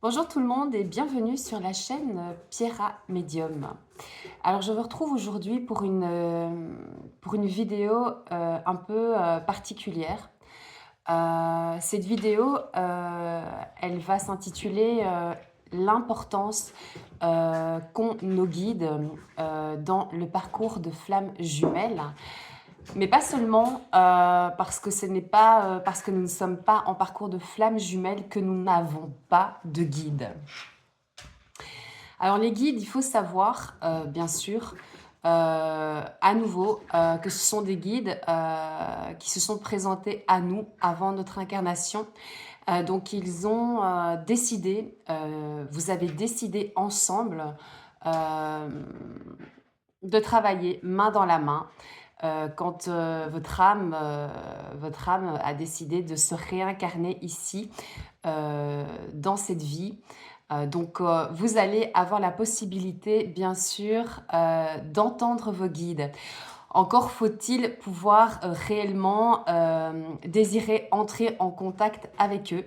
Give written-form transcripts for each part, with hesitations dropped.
Bonjour tout le monde et bienvenue sur la chaîne Pierra Medium. Alors je vous retrouve aujourd'hui pour une vidéo un peu particulière. Cette vidéo, elle va s'intituler l'importance qu'ont nos guides dans le parcours de flammes jumelles. Mais pas seulement parce que ce n'est pas parce que nous ne sommes pas en parcours de flammes jumelles que nous n'avons pas de guide. Alors les guides, il faut savoir, bien sûr, à nouveau, que ce sont des guides qui se sont présentés à nous avant notre incarnation. Donc ils ont décidé, vous avez décidé ensemble euh, de travailler main dans la main quand votre âme a décidé de se réincarner ici dans cette vie. Donc, vous allez avoir la possibilité, bien sûr, d'entendre vos guides. Encore faut-il pouvoir réellement désirer entrer en contact avec eux.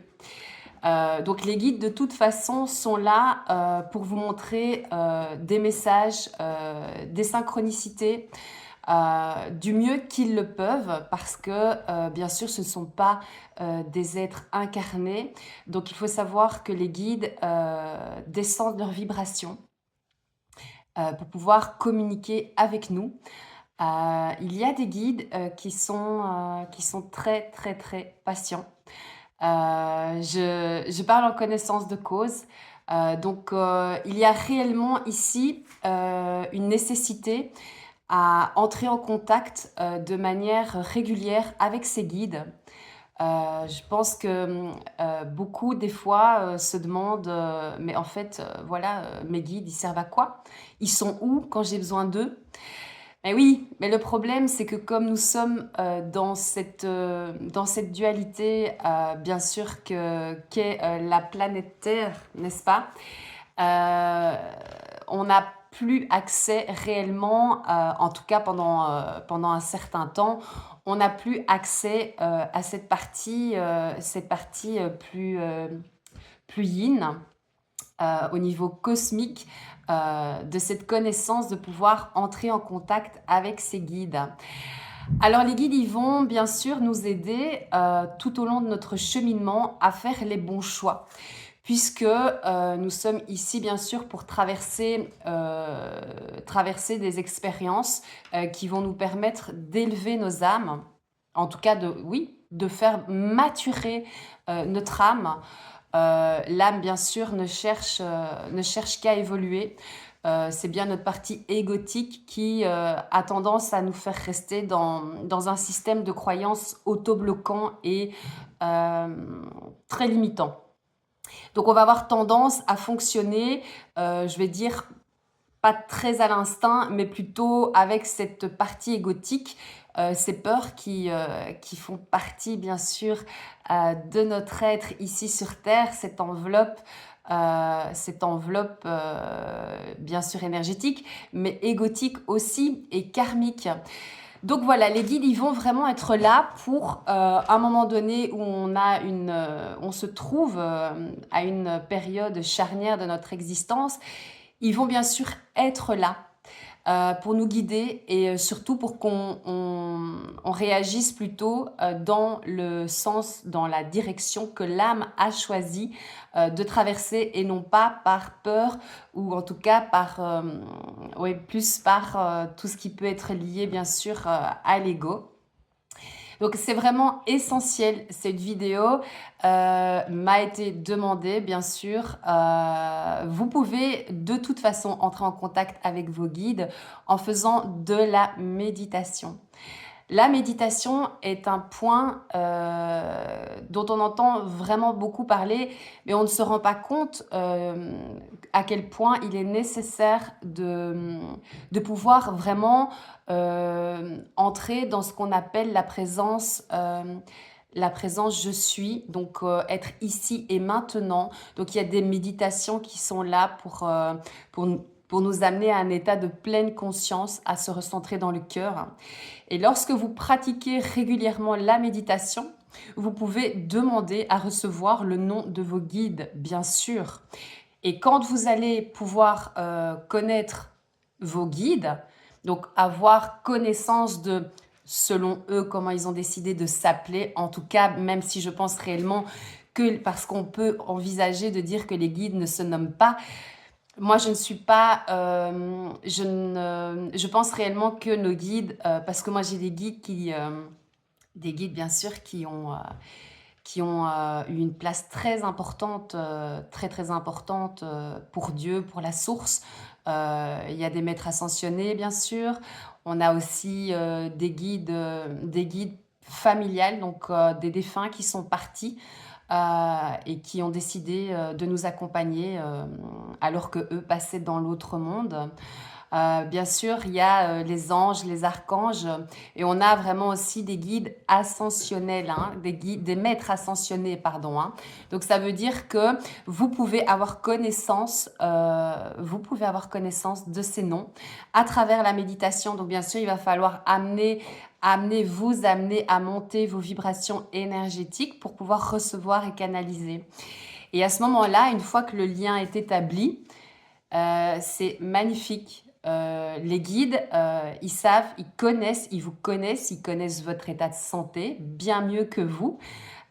Donc les guides de toute façon sont là pour vous montrer des messages, des synchronicités, du mieux qu'ils le peuvent parce que bien sûr ce ne sont pas des êtres incarnés. Donc il faut savoir que les guides descendent leur vibration pour pouvoir communiquer avec nous. Il y a des guides qui sont très très très patients. Je parle en connaissance de cause. Donc, il y a réellement ici une nécessité à entrer en contact de manière régulière avec ces guides. Je pense que beaucoup des fois se demandent mais en fait voilà mes guides ils servent à quoi? Ils sont où quand j'ai besoin d'eux? Mais oui, mais le problème c'est que comme nous sommes dans cette dualité bien sûr qu'est la planète Terre, n'est-ce pas? Euh, on n'a plus accès réellement, en tout cas pendant un certain temps, on n'a plus accès à cette partie plus yin au niveau cosmique de cette connaissance de pouvoir entrer en contact avec ces guides. Alors les guides, ils vont bien sûr nous aider tout au long de notre cheminement à faire les bons choix puisque nous sommes ici bien sûr pour traverser des expériences qui vont nous permettre d'élever nos âmes, en tout cas de faire maturer notre âme. L'âme bien sûr ne cherche qu'à évoluer. C'est bien notre partie égotique qui a tendance à nous faire rester dans un système de croyances autobloquant et très limitant. Donc on va avoir tendance à fonctionner, je vais dire, pas très à l'instinct, mais plutôt avec cette partie égotique, ces peurs qui font partie bien sûr de notre être ici sur Terre, cette enveloppe bien sûr énergétique, mais égotique aussi et karmique. Donc voilà, les guides, ils vont vraiment être là pour un moment donné où on se trouve à une période charnière de notre existence. Ils vont bien sûr être là pour nous guider et surtout pour on réagisse plutôt dans le sens, dans la direction que l'âme a choisi de traverser et non pas par peur ou en tout cas ouais, plus par tout ce qui peut être lié bien sûr à l'ego. Donc c'est vraiment essentiel, cette vidéo m'a été demandée bien sûr. Vous pouvez de toute façon entrer en contact avec vos guides en faisant de la méditation. La méditation est un point dont on entend vraiment beaucoup parler, mais on ne se rend pas compte à quel point il est nécessaire de pouvoir vraiment entrer dans ce qu'on appelle la présence je suis, donc être ici et maintenant. Donc il y a des méditations qui sont là pour, pour nous amener à un état de pleine conscience, à se recentrer dans le cœur. Et lorsque vous pratiquez régulièrement la méditation, Vous pouvez demander à recevoir le nom de vos guides, bien sûr. Et quand vous allez pouvoir connaître vos guides, donc avoir connaissance de, selon eux, comment ils ont décidé de s'appeler, en tout cas, même si je pense réellement que, parce qu'on peut envisager de dire que les guides ne se nomment pas, moi je ne suis pas, je pense réellement que nos guides, parce que moi j'ai des guides bien sûr qui ont eu une place très importante, très très importante pour Dieu, pour la source. Il y a des maîtres ascensionnés, bien sûr. On a aussi des guides familiales, donc des défunts qui sont partis et qui ont décidé de nous accompagner alors que eux passaient dans l'autre monde. Bien sûr, il y a les anges, les archanges, et on a vraiment aussi des guides ascensionnels, hein, des maîtres ascensionnés, pardon. Hein. Donc ça veut dire que vous pouvez avoir connaissance de ces noms à travers la méditation. Donc bien sûr, il va falloir vous amener à monter vos vibrations énergétiques pour pouvoir recevoir et canaliser. Et à ce moment-là, une fois que le lien est établi, c'est magnifique. Les guides, ils savent, ils vous connaissent, ils connaissent votre état de santé bien mieux que vous.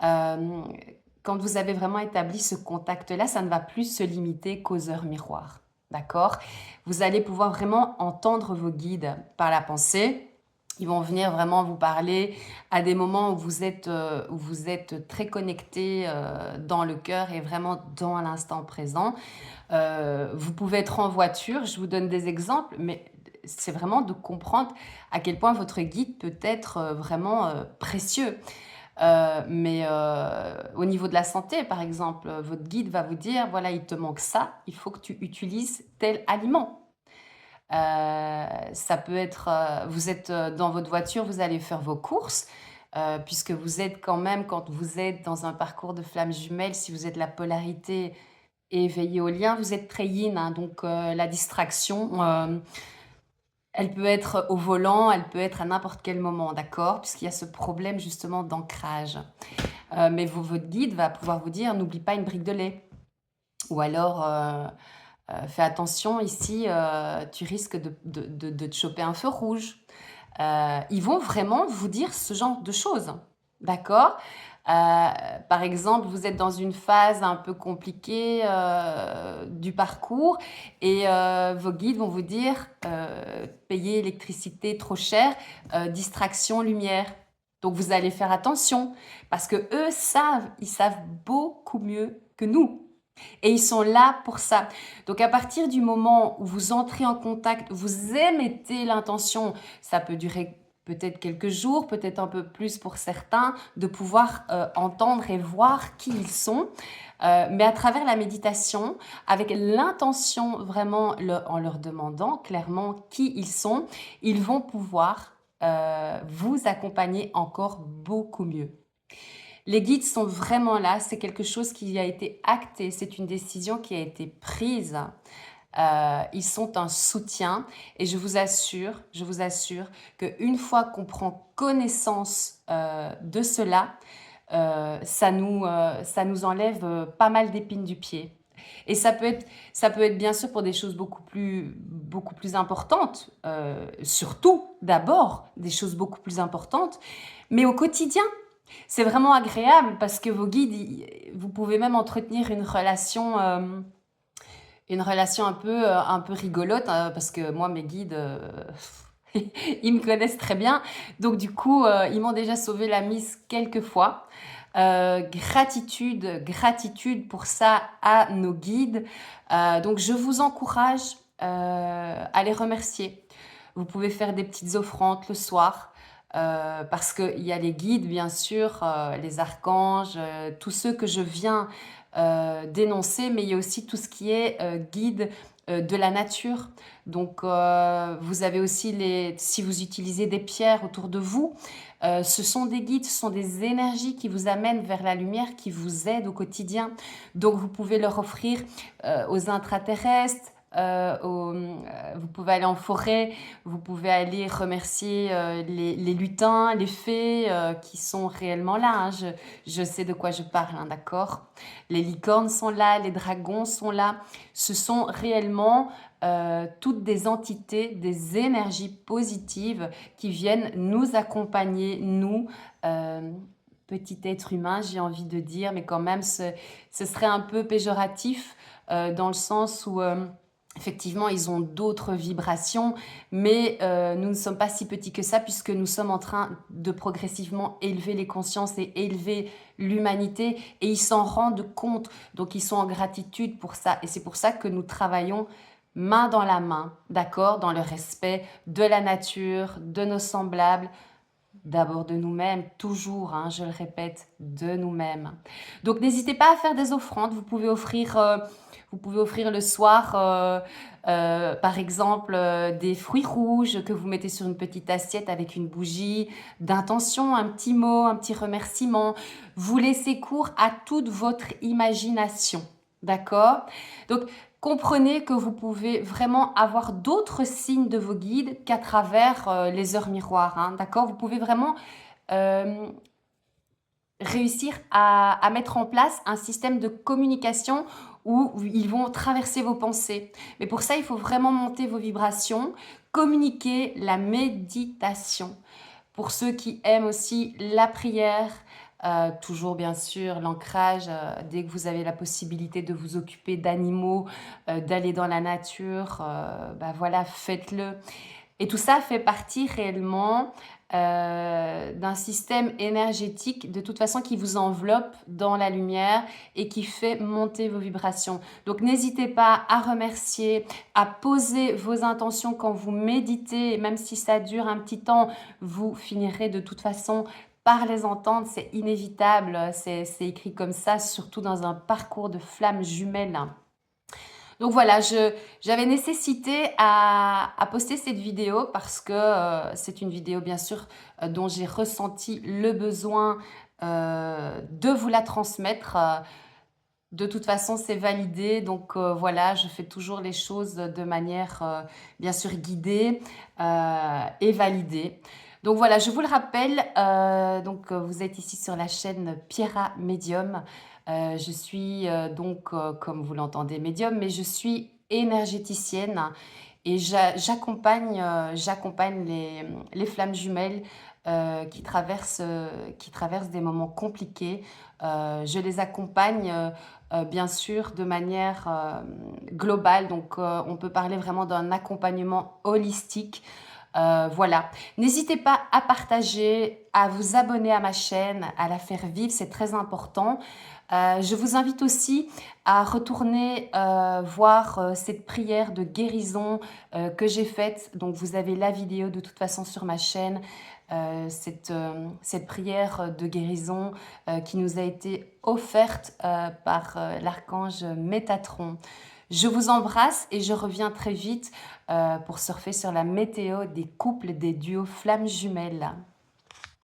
Euh, Quand vous avez vraiment établi ce contact-là, ça ne va plus se limiter qu'aux heures miroirs. D'accord? Vous allez pouvoir vraiment entendre vos guides par la pensée. Ils vont venir vraiment vous parler à des moments où vous êtes très connecté dans le cœur et vraiment dans l'instant présent. Vous pouvez être en voiture, je vous donne des exemples, mais c'est vraiment de comprendre à quel point votre guide peut être vraiment précieux. Au niveau de la santé, par exemple, votre guide va vous dire, voilà, il te manque ça, il faut que tu utilises tel aliment. Ça peut être, vous êtes dans votre voiture, vous allez faire vos courses, puisque vous êtes quand même, quand vous êtes dans un parcours de flammes jumelles, si vous êtes la polarité éveillée au lien, vous êtes très yin, hein, donc la distraction, elle peut être au volant, elle peut être à n'importe quel moment, d'accord? Puisqu'il y a ce problème justement d'ancrage. Mais votre guide va pouvoir vous dire, n'oublie pas une brique de lait. Ou alors, fais attention ici, tu risques de te choper un feu rouge. Ils vont vraiment vous dire ce genre de choses, d'accord? Par exemple, vous êtes dans une phase un peu compliquée du parcours et vos guides vont vous dire payer électricité trop cher, distraction, lumière. Donc vous allez faire attention parce que ils savent beaucoup mieux que nous. Et ils sont là pour ça. Donc à partir du moment où vous entrez en contact, vous émettez l'intention, ça peut durer peut-être quelques jours, peut-être un peu plus pour certains, de pouvoir entendre et voir qui ils sont. Mais à travers la méditation, avec l'intention vraiment, en leur demandant clairement qui ils sont, ils vont pouvoir vous accompagner encore beaucoup mieux. Les guides sont vraiment là, c'est quelque chose qui a été acté, c'est une décision qui a été prise. Ils sont un soutien et je vous assure qu'une fois qu'on prend connaissance de cela, ça nous enlève pas mal d'épines du pied. Et ça peut être bien sûr pour des choses beaucoup plus importantes, surtout d'abord des choses beaucoup plus importantes, mais au quotidien. C'est vraiment agréable parce que vos guides, vous pouvez même entretenir une relation un peu rigolote, parce que moi, mes guides, ils me connaissent très bien. Donc du coup, ils m'ont déjà sauvé la mise quelques fois. Gratitude pour ça à nos guides. Donc je vous encourage à les remercier. Vous pouvez faire des petites offrandes le soir. Parce qu'il y a les guides, bien sûr, les archanges, tous ceux que je viens d'énoncer, mais il y a aussi tout ce qui est guide de la nature. Donc, vous avez aussi si vous utilisez des pierres autour de vous, ce sont des guides, ce sont des énergies qui vous amènent vers la lumière, qui vous aident au quotidien. Donc, vous pouvez leur offrir aux intraterrestres, vous pouvez aller en forêt, vous pouvez aller remercier les lutins, les fées qui sont réellement là, hein. Je sais de quoi je parle, hein, d'accord? Les licornes sont là, les dragons sont là. Ce sont réellement toutes des entités, des énergies positives qui viennent nous accompagner, nous, euh, petit être humain, j'ai envie de dire, mais quand même, ce serait un peu péjoratif dans le sens où, effectivement, ils ont d'autres vibrations, mais nous ne sommes pas si petits que ça puisque nous sommes en train de progressivement élever les consciences et élever l'humanité et ils s'en rendent compte, donc ils sont en gratitude pour ça et c'est pour ça que nous travaillons main dans la main, d'accord, dans le respect de la nature, de nos semblables, d'abord de nous-mêmes, toujours, hein, je le répète, de nous-mêmes. Donc n'hésitez pas à faire des offrandes. Vous pouvez offrir le soir, par exemple, des fruits rouges que vous mettez sur une petite assiette avec une bougie d'intention, un petit mot, un petit remerciement. Vous laissez cours à toute votre imagination. D'accord? Donc, comprenez que vous pouvez vraiment avoir d'autres signes de vos guides qu'à travers les heures miroirs, hein, d'accord? Vous pouvez vraiment euh, réussir à mettre en place un système de communication où ils vont traverser vos pensées. Mais pour ça, il faut vraiment monter vos vibrations, communiquer la méditation. Pour ceux qui aiment aussi la prière, toujours bien sûr l'ancrage, dès que vous avez la possibilité de vous occuper d'animaux, d'aller dans la nature, bah voilà, faites-le. Et tout ça fait partie réellement d'un système énergétique de toute façon qui vous enveloppe dans la lumière et qui fait monter vos vibrations. Donc n'hésitez pas à remercier, à poser vos intentions quand vous méditez, et même si ça dure un petit temps, vous finirez de toute façon par les entendre, c'est inévitable, c'est écrit comme ça, surtout dans un parcours de flammes jumelles. Donc voilà, j'avais nécessité à poster cette vidéo parce que c'est une vidéo bien sûr dont j'ai ressenti le besoin de vous la transmettre. De toute façon, c'est validé, donc voilà, je fais toujours les choses de manière bien sûr guidée et validée. Donc voilà, je vous le rappelle, vous êtes ici sur la chaîne Pierra Medium. Je suis donc, comme vous l'entendez, médium, mais je suis énergéticienne et j'accompagne les flammes jumelles qui traversent des moments compliqués. Je les accompagne bien sûr de manière globale, donc on peut parler vraiment d'un accompagnement holistique. Voilà, n'hésitez pas à partager, à vous abonner à ma chaîne, à la faire vivre, c'est très important. Je vous invite aussi à retourner voir cette prière de guérison que j'ai faite. Donc vous avez la vidéo de toute façon sur ma chaîne. Cette prière de guérison qui nous a été offerte par l'archange Métatron. Je vous embrasse et je reviens très vite pour surfer sur la météo des couples des duos flammes jumelles.